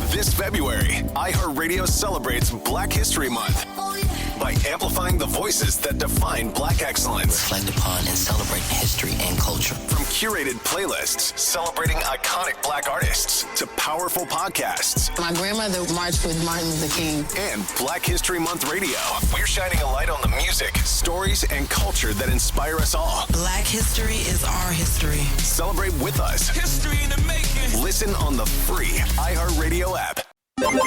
This February, iHeartRadio celebrates Black History Month by amplifying the voices that define Black excellence. Reflect upon and celebrate history and culture. From curated playlists celebrating iconic Black artists to powerful podcasts. My grandmother marched with Martin Luther King. And Black History Month radio. We're shining a light on the music, stories, and culture that inspire us all. Black history is our history. Celebrate with us. History in the making. Listen on the free iHeartRadio app.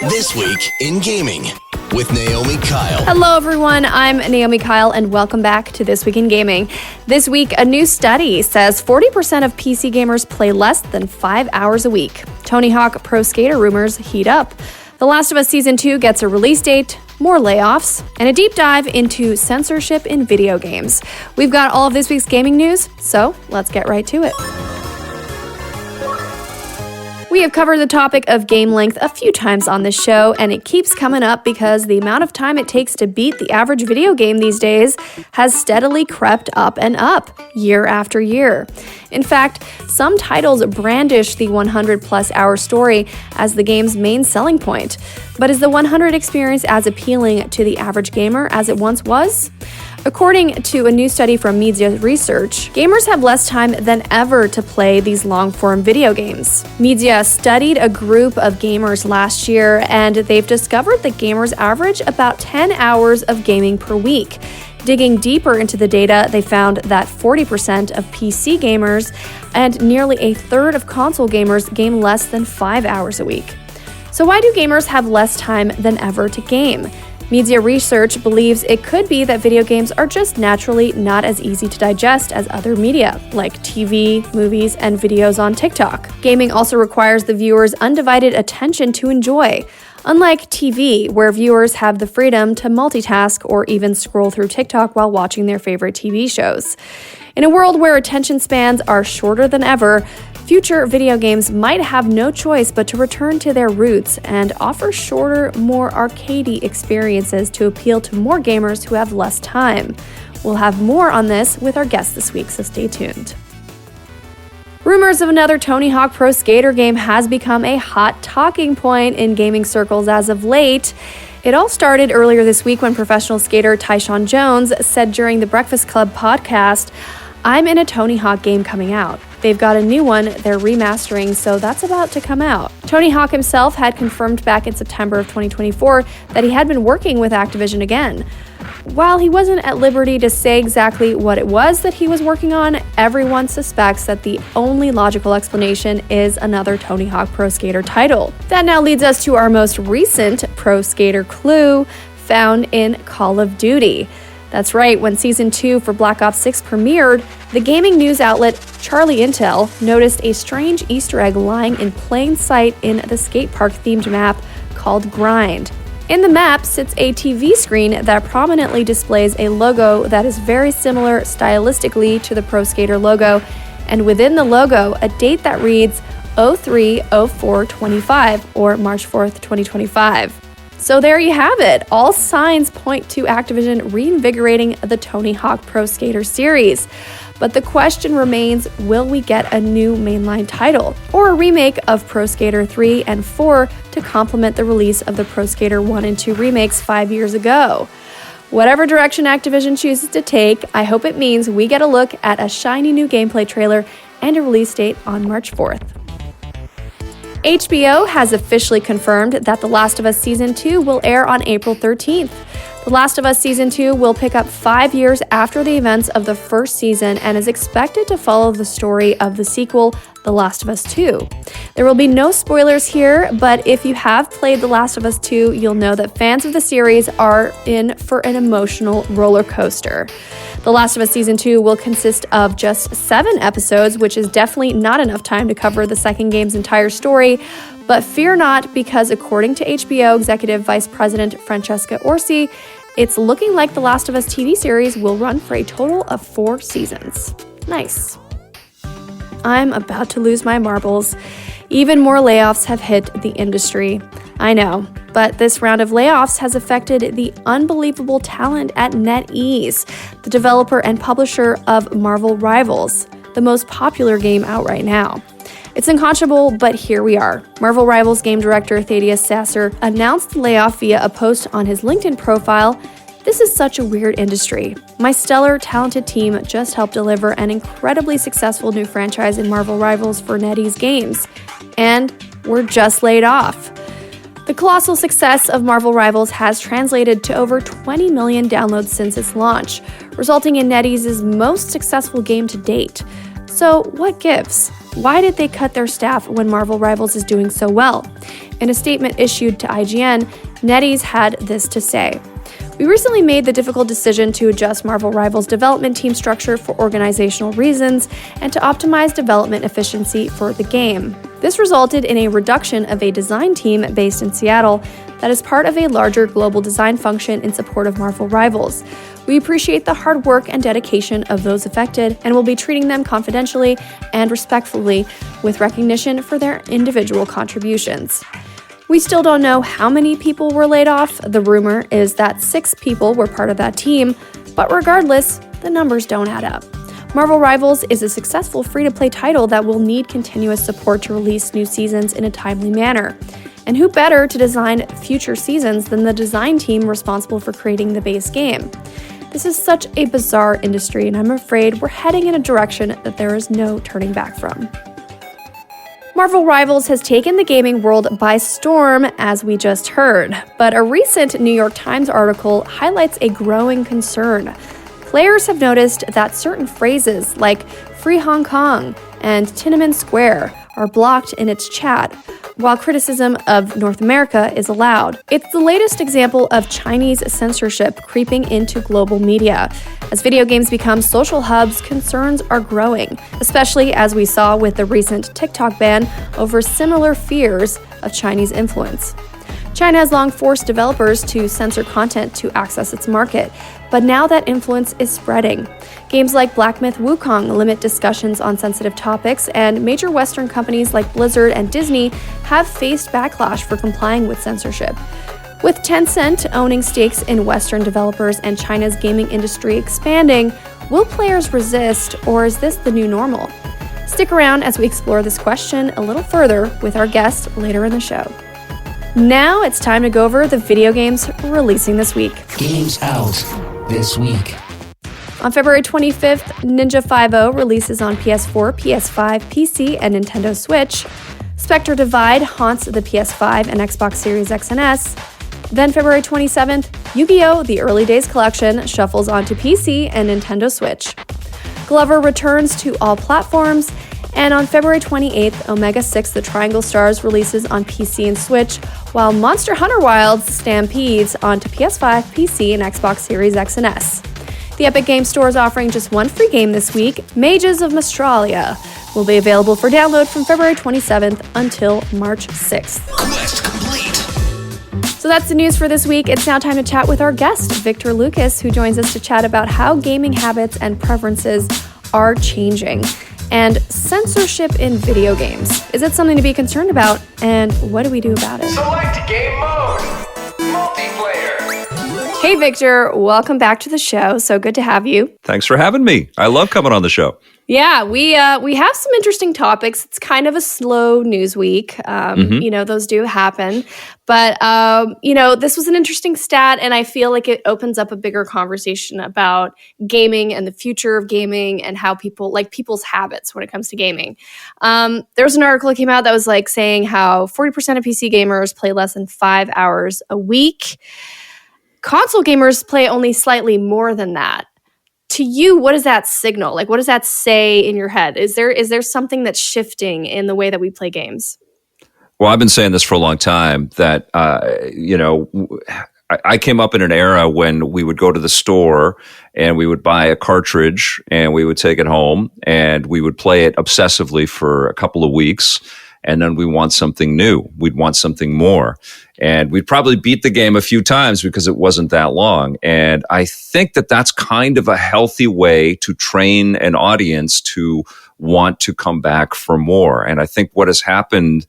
This Week in Gaming with Naomi Kyle. Hello, everyone. I'm Naomi Kyle, and welcome back to This Week in Gaming. This week, a new study says 40% of PC gamers play less than 5 hours a week. Tony Hawk Pro Skater rumors heat up. The Last of Us Season 2 gets a release date, more layoffs, and a deep dive into censorship in video games. We've got all of this week's gaming news, so let's get right to it. We have covered the topic of game length a few times on this show, and it keeps coming up because the amount of time it takes to beat the average video game these days has steadily crept up and up year after year. In fact, some titles brandish the 100-plus hour story as the game's main selling point. But is the 100 experience as appealing to the average gamer as it once was? According to a new study from Media Research, gamers have less time than ever to play these long-form video games. Media studied a group of gamers last year, and they've discovered that gamers average about 10 hours of gaming per week. Digging deeper into the data, they found that 40% of PC gamers and nearly a third of console gamers game less than 5 hours a week. So why do gamers have less time than ever to game? Media Research believes it could be that video games are just naturally not as easy to digest as other media, like TV, movies, and videos on TikTok. Gaming also requires the viewer's undivided attention to enjoy. Unlike TV, where viewers have the freedom to multitask or even scroll through TikTok while watching their favorite TV shows. In a world where attention spans are shorter than ever, future video games might have no choice but to return to their roots and offer shorter, more arcadey experiences to appeal to more gamers who have less time. We'll have more on this with our guest this week, so stay tuned. Rumors of another Tony Hawk Pro Skater game has become a hot talking point in gaming circles as of late. It all started earlier this week when professional skater Tyshawn Jones said during the Breakfast Club podcast, "I'm in a Tony Hawk game coming out. They've got a new one they're remastering, so that's about to come out." Tony Hawk himself had confirmed back in September of 2024 that he had been working with Activision again. While he wasn't at liberty to say exactly what it was that he was working on, everyone suspects that the only logical explanation is another Tony Hawk Pro Skater title. That now leads us to our most recent Pro Skater clue, found in Call of Duty. That's right, when Season 2 for Black Ops 6 premiered, the gaming news outlet Charlie Intel noticed a strange Easter egg lying in plain sight in the skate park themed map called Grind. In the map sits a TV screen that prominently displays a logo that is very similar stylistically to the Pro Skater logo, and within the logo, a date that reads 03/04/25 or March 4th, 2025. So there you have it. All signs point to Activision reinvigorating the Tony Hawk Pro Skater series. But the question remains, will we get a new mainline title or a remake of Pro Skater 3 and 4 to complement the release of the Pro Skater 1 and 2 remakes 5 years ago? Whatever direction Activision chooses to take, I hope it means we get a look at a shiny new gameplay trailer and a release date on March 4th. HBO has officially confirmed that The Last of Us Season 2 will air on April 13th. The Last of Us Season 2 will pick up 5 years after the events of the first season and is expected to follow the story of the sequel, The Last of Us 2. There will be no spoilers here, but if you have played The Last of Us 2, you'll know that fans of the series are in for an emotional roller coaster. The Last of Us Season 2 will consist of just 7 episodes, which is definitely not enough time to cover the second game's entire story. But fear not, because according to HBO Executive Vice President Francesca Orsi, it's looking like The Last of Us TV series will run for a total of 4 seasons. Nice. I'm about to lose my marbles. Even more layoffs have hit the industry. I know, but this round of layoffs has affected the unbelievable talent at NetEase, the developer and publisher of Marvel Rivals, the most popular game out right now. It's unconscionable, but here we are. Marvel Rivals game director Thaddeus Sasser announced the layoff via a post on his LinkedIn profile. This is such a weird industry. My stellar, talented team just helped deliver an incredibly successful new franchise in Marvel Rivals for NetEase Games, and we're just laid off. The colossal success of Marvel Rivals has translated to over 20 million downloads since its launch, resulting in NetEase's most successful game to date. So what gives? Why did they cut their staff when Marvel Rivals is doing so well? In a statement issued to IGN, NetEase had this to say: "We recently made the difficult decision to adjust Marvel Rivals' development team structure for organizational reasons and to optimize development efficiency for the game. This resulted in a reduction of a design team based in Seattle that is part of a larger global design function in support of Marvel Rivals. We appreciate the hard work and dedication of those affected and will be treating them confidentially and respectfully with recognition for their individual contributions." We still don't know how many people were laid off. The rumor is that 6 people were part of that team, but regardless, the numbers don't add up. Marvel Rivals is a successful free-to-play title that will need continuous support to release new seasons in a timely manner. And who better to design future seasons than the design team responsible for creating the base game? This is such a bizarre industry, and I'm afraid we're heading in a direction that there is no turning back from. Marvel Rivals has taken the gaming world by storm, as we just heard, but a recent New York Times article highlights a growing concern. Players have noticed that certain phrases like "Free Hong Kong" and "Tiananmen Square" are blocked in its chat, while criticism of North America is allowed. It's the latest example of Chinese censorship creeping into global media. As video games become social hubs, concerns are growing, especially as we saw with the recent TikTok ban over similar fears of Chinese influence. China has long forced developers to censor content to access its market, but now that influence is spreading. Games like Black Myth Wukong limit discussions on sensitive topics, and major Western companies like Blizzard and Disney have faced backlash for complying with censorship. With Tencent owning stakes in Western developers and China's gaming industry expanding, will players resist, or is this the new normal? Stick around as we explore this question a little further with our guest later in the show. Now it's time to go over the video games releasing this week. Games out this week. On February 25th, Ninja 5.0 releases on PS4, PS5, PC, and Nintendo Switch. Spectre Divide haunts the PS5 and Xbox Series X and S. Then February 27th, Yu-Gi-Oh! The Early Days Collection shuffles onto PC and Nintendo Switch. Glover returns to all platforms. And on February 28th, Omega 6 The Triangle Stars releases on PC and Switch, while Monster Hunter Wilds Stampedes onto PS5, PC, and Xbox Series X and S. The Epic Games Store is offering just one free game this week. Mages of Mystralia will be available for download from February 27th until March 6th. Quest complete. So that's the news for this week. It's now time to chat with our guest, Victor Lucas, who joins us to chat about how gaming habits and preferences are changing. And censorship in video games. Is it something to be concerned about? And what do we do about it? Select game mode. Multiplayer. Hey, Victor. Welcome back to the show. So good to have you. Thanks for having me. I love coming on the show. Yeah, we have some interesting topics. It's kind of a slow news week. Those do happen. But, this was an interesting stat, and I feel like it opens up a bigger conversation about gaming and the future of gaming and how people's habits when it comes to gaming. There was an article that came out that was saying how 40% of PC gamers play less than 5 hours a week. Console gamers play only slightly more than that. To you, what does that signal? What does that say in your head? Is there something that's shifting in the way that we play games? Well, I've been saying this for a long time that, I came up in an era when we would go to the store and we would buy a cartridge and we would take it home and we would play it obsessively for a couple of weeks. And then we want something new. We'd want something more. And we'd probably beat the game a few times because it wasn't that long. And I think that that's kind of a healthy way to train an audience to want to come back for more. And I think what has happened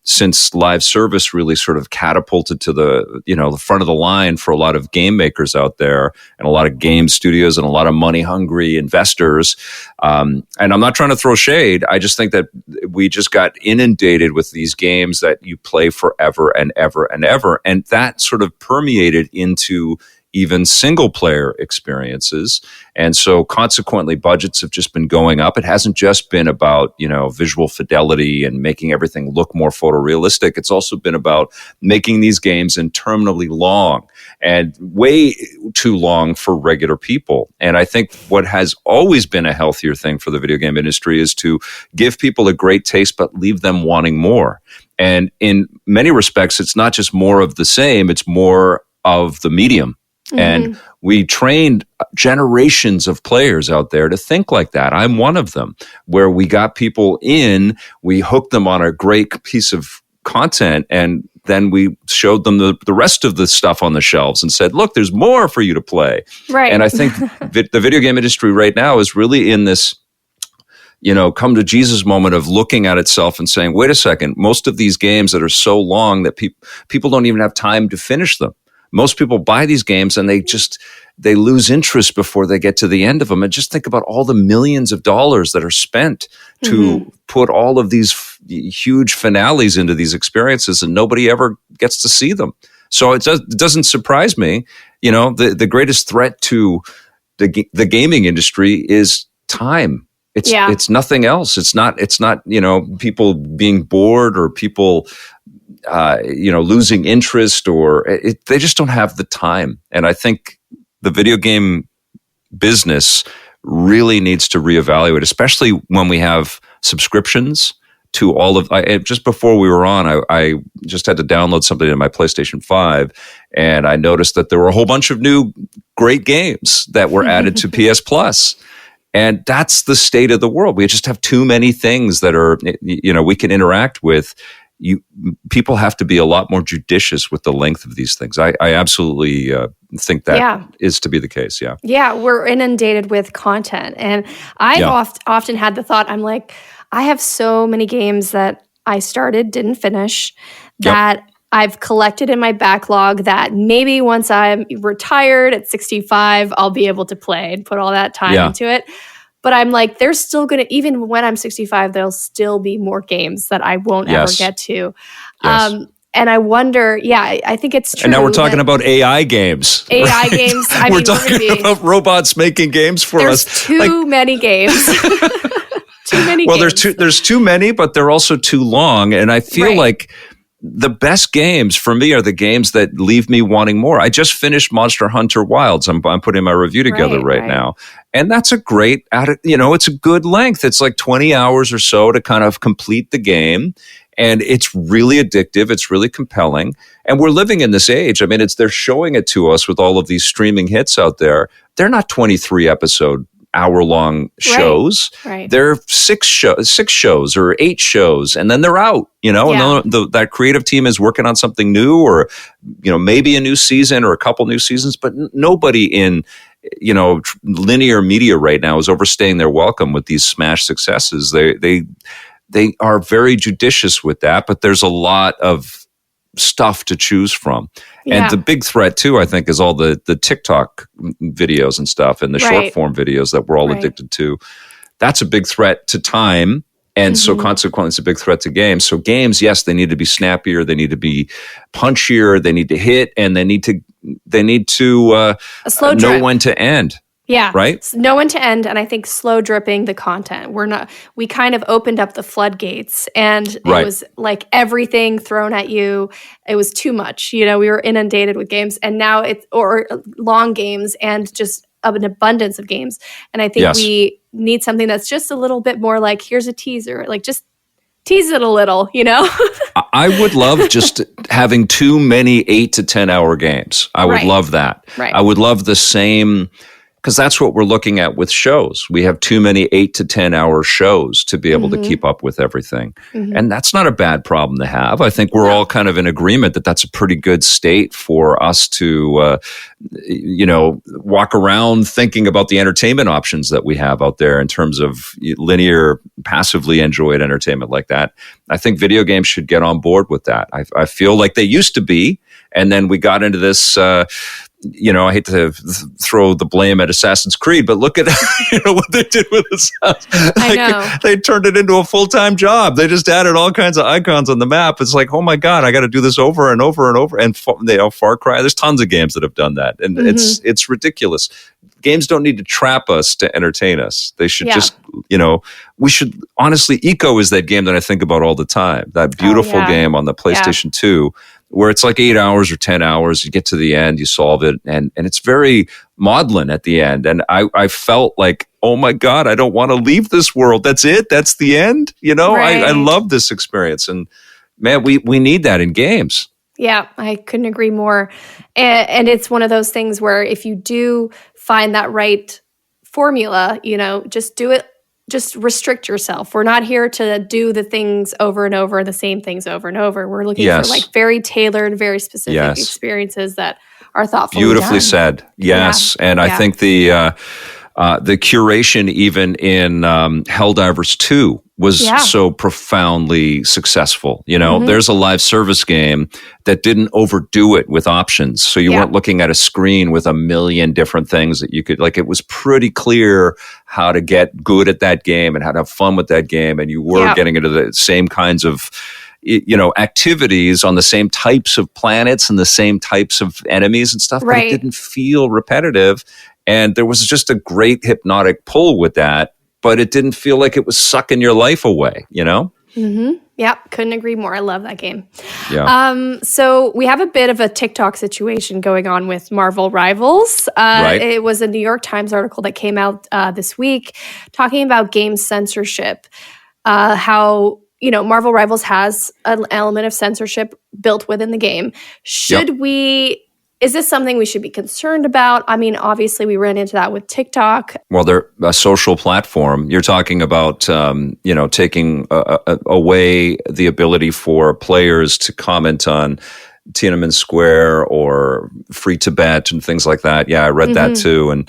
since live service really sort of catapulted to the front of the line for a lot of game makers out there and a lot of game studios and a lot of money hungry investors. And I'm not trying to throw shade. I just think that we just got inundated with these games that you play forever and ever and ever. And that sort of permeated into even single player experiences. And so consequently, budgets have just been going up. It hasn't just been about, visual fidelity and making everything look more photorealistic. It's also been about making these games interminably long and way too long for regular people. And I think what has always been a healthier thing for the video game industry is to give people a great taste, but leave them wanting more. And in many respects, it's not just more of the same, it's more of the medium. And we trained generations of players out there to think like that. I'm one of them, where we got people in, we hooked them on a great piece of content, and then we showed them the rest of the stuff on the shelves and said, look, there's more for you to play. Right. And I think the video game industry right now is really in this come to Jesus moment of looking at itself and saying, wait a second, most of these games that are so long that people don't even have time to finish them. Most people buy these games and they lose interest before they get to the end of them. And just think about all the millions of dollars that are spent to put all of these huge finales into these experiences, and nobody ever gets to see them. So it doesn't surprise me. The greatest threat to the gaming industry is time. It's nothing else. It's not people being bored or people losing interest, or they just don't have the time. And I think the video game business really needs to reevaluate, especially when we have subscriptions to all of. Just before we were on, I just had to download something in my PlayStation 5, and I noticed that there were a whole bunch of new great games that were added to PS Plus. And that's the state of the world. We just have too many things that are, we can interact with. People have to be a lot more judicious with the length of these things. I absolutely think that is to be the case. Yeah. Yeah. We're inundated with content. And I've often had the thought, I'm like, I have so many games that I started, didn't finish, that I've collected in my backlog that maybe once I'm retired at 65, I'll be able to play and put all that time into it. But I'm like, there's still going to, even when I'm 65, there'll still be more games that I won't ever get to. Yes. And I wonder, I think it's true. And now we're talking about AI games. AI games. We're talking about robots making games for us. There's too many games. Too many games. There's too many, but they're also too long. And I feel like the best games for me are the games that leave me wanting more. I just finished Monster Hunter Wilds. I'm putting my review together right now. And that's a great, it's a good length. It's like 20 hours or so to kind of complete the game. And it's really addictive. It's really compelling. And we're living in this age. I mean, they're showing it to us with all of these streaming hits out there. They're not 23 episode hour-long shows. Right. They're 6 shows or 8 shows, and then they're out, and then that creative team is working on something new, or, maybe a new season or a couple new seasons, but nobody in, linear media right now is overstaying their welcome with these smash successes. They are very judicious with that, but there's a lot of stuff to choose from. And the big threat too, I think, is all the TikTok videos and stuff and the short form videos that we're all addicted to. That's a big threat to time. And so consequently, it's a big threat to games. So games, yes, they need to be snappier. They need to be punchier. They need to hit, and they need to a slow know drip. when to end. Yeah. Right? Know when to end, and I think slow dripping the content. We kind of opened up the floodgates, and it was like everything thrown at you. It was too much. We were inundated with games, and now or long games and just an abundance of games. And I think we need something that's just a little bit more like, here's a teaser, like just tease it a little, I would love just having too many 8 to 10 hour games. I would love that. Right. I would love the same because that's what we're looking at with shows. We have too many 8 to 10 hour shows to be able to keep up with everything. And that's not a bad problem to have. I think we're all kind of in agreement that that's a pretty good state for us to, walk around thinking about the entertainment options that we have out there in terms of linear, passively enjoyed entertainment like that. I think video games should get on board with that. I feel like they used to be. And then we got into this, I hate to throw the blame at Assassin's Creed, but look at what they did with Assassin's. I know. They turned it into a full-time job. They just added all kinds of icons on the map. It's like, oh my God, I got to do this over and over and over. And Far Cry, there's tons of games that have done that. And it's ridiculous. Games don't need to trap us to entertain us. They should just, we should, honestly, Eco is that game that I think about all the time. That beautiful game on the PlayStation 2, where it's like 8 hours or 10 hours. You get to the end, you solve it, and it's very maudlin at the end. And I felt like, oh my God, I don't want to leave this world. That's it? That's the end? Right. I love this experience. And man, we need that in games. Yeah, I couldn't agree more. And it's one of those things where if you do find that right formula, just do it. Just restrict yourself. We're not here to do the things over and over, the same things over and over. We're looking for like very tailored, very specific experiences that are thoughtfully Beautifully done. said. Yes. Yeah. And I think the curation even in Helldivers 2 was so profoundly successful. There's a live service game that didn't overdo it with options. So you weren't looking at a screen with a million different things that you could, it was pretty clear how to get good at that game and how to have fun with that game. And you were getting into the same kinds of activities on the same types of planets and the same types of enemies and stuff, but it didn't feel repetitive. And there was just a great hypnotic pull with that, but it didn't feel like it was sucking your life away, Yeah, couldn't agree more. I love that game. Yeah. So we have a bit of a TikTok situation going on with Marvel Rivals. It was a New York Times article that came out this week talking about game censorship, how Marvel Rivals has an element of censorship built within the game. Is this something we should be concerned about? I mean, obviously, we ran into that with TikTok. Well, they're a social platform. You're talking about, taking away the ability for players to comment on Tiananmen Square or Free Tibet and things like that. Yeah, I read that too. And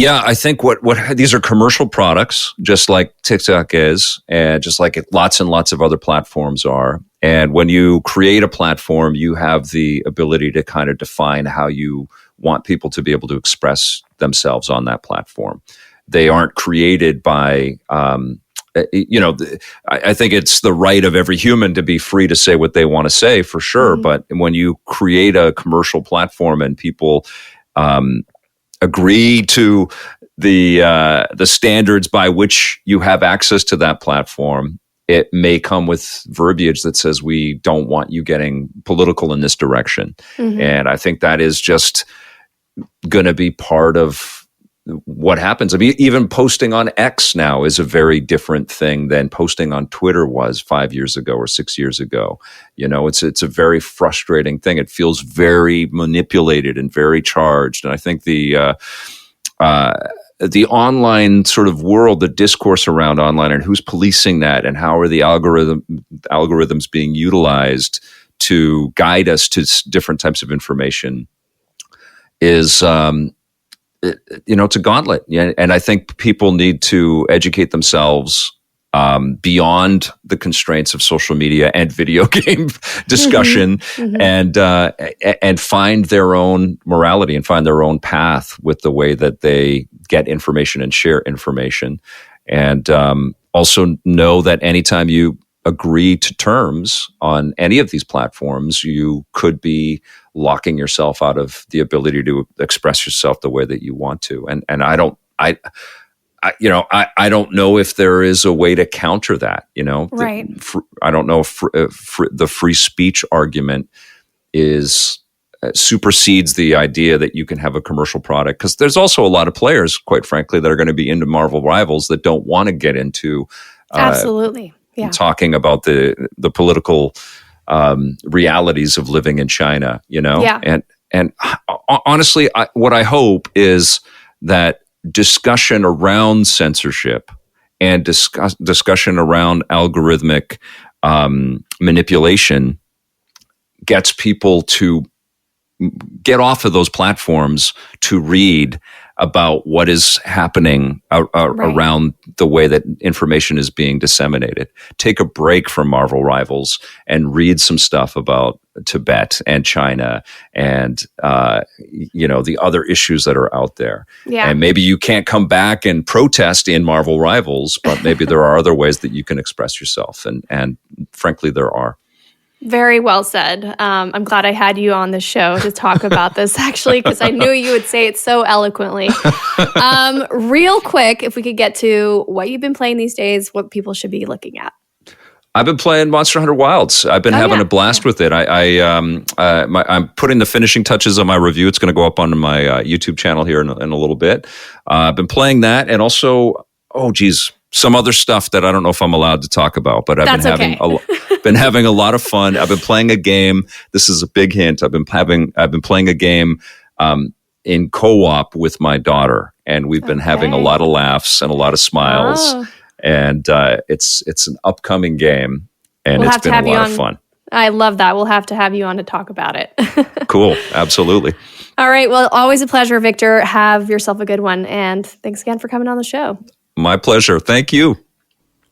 I think what these are commercial products, just like TikTok is, and just like lots and lots of other platforms are. And when you create a platform, you have the ability to kind of define how you want people to be able to express themselves on that platform. They aren't created by, I think it's the right of every human to be free to say what they want to say, for sure. But when you create a commercial platform and people agree to the standards by which you have access to that platform, it may come with verbiage that says we don't want you getting political in this direction. And I think that is just going to be part of what happens. I mean, even posting on X now is a very different thing than posting on Twitter was 5 years ago or 6 years ago. It's a very frustrating thing. It feels very manipulated and very charged. And I think the online sort of world, the discourse around online and who's policing that and how are the algorithms being utilized to guide us to different types of information is, it's a gauntlet. And I think people need to educate themselves beyond the constraints of social media and video game discussion and find their own morality and find their own path with the way that they get information and share information. And also know that anytime you agree to terms on any of these platforms, you could be locking yourself out of the ability to express yourself the way that you want to. And I don't know if there is a way to counter that. Right. I don't know if the free speech argument supersedes the idea that you can have a commercial product, because there's also a lot of players, quite frankly, that are going to be into Marvel Rivals that don't want to get into absolutely talking about the political realities of living in China. honestly, what I hope is that discussion around censorship and discussion around algorithmic manipulation gets people to get off of those platforms to read about what is happening around the way that information is being disseminated. Take a break from Marvel Rivals and read some stuff about Tibet and China and the other issues that are out there. Yeah. And maybe you can't come back and protest in Marvel Rivals, but maybe there are other ways that you can express yourself. And frankly, there are. Very well said. I'm glad I had you on the show to talk about this, actually, because I knew you would say it so eloquently. Real quick, if we could get to what you've been playing these days, what people should be looking at. I've been playing Monster Hunter Wilds. I've been having a blast with it. I'm putting the finishing touches on my review. It's going to go up on my YouTube channel here in a little bit. I've been playing that, and also, some other stuff that I don't know if I'm allowed to talk about, but I've been having a lot of fun. I've been playing a game. This is a big hint. I've been playing a game in co-op with my daughter, and we've been having a lot of laughs and a lot of smiles. Oh. And it's an upcoming game, and it's been a lot of fun. I love that. We'll have to have you on to talk about it. Cool. Absolutely. All right. Well, always a pleasure, Victor. Have yourself a good one. And thanks again for coming on the show. My pleasure. Thank you.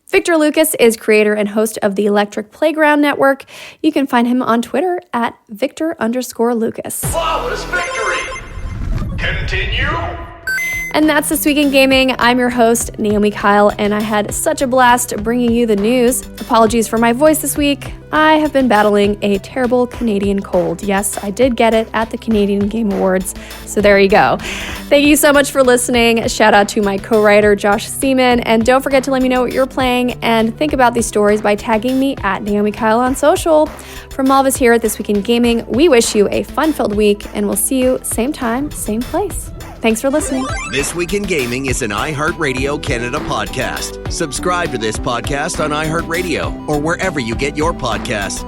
Victor Lucas is creator and host of the Electric Playground Network. You can find him on Twitter at Victor_Lucas. Flawless victory! Continue! And that's This Week in Gaming. I'm your host, Naomi Kyle, and I had such a blast bringing you the news. Apologies for my voice this week. I have been battling a terrible Canadian cold. Yes, I did get it at the Canadian Game Awards, so there you go. Thank you so much for listening. Shout out to my co-writer, Josh Seaman, and don't forget to let me know what you're playing and think about these stories by tagging me at Naomi Kyle on social. From all of us here at This Week in Gaming, we wish you a fun-filled week, and we'll see you same time, same place. Thanks for listening. This Week in Gaming is an iHeartRadio Canada podcast. Subscribe to this podcast on iHeartRadio or wherever you get your podcasts.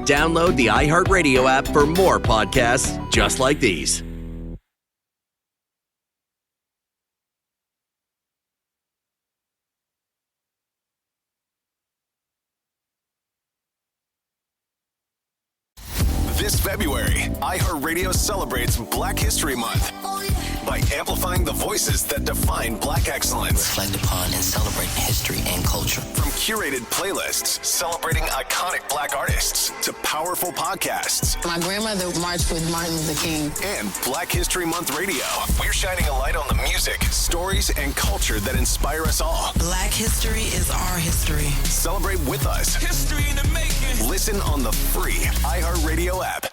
Download the iHeartRadio app for more podcasts just like these. This February, iHeartRadio celebrates Black History Month by amplifying the voices that define Black excellence. Reflect upon and celebrate history and culture. From curated playlists celebrating iconic Black artists to powerful podcasts My grandmother marched with Martin Luther King. and Black History Month radio, we're shining a light on the music, stories, and culture that inspire us all. Black history is our history. Celebrate with us. History in the making. Listen on the free iHeartRadio app.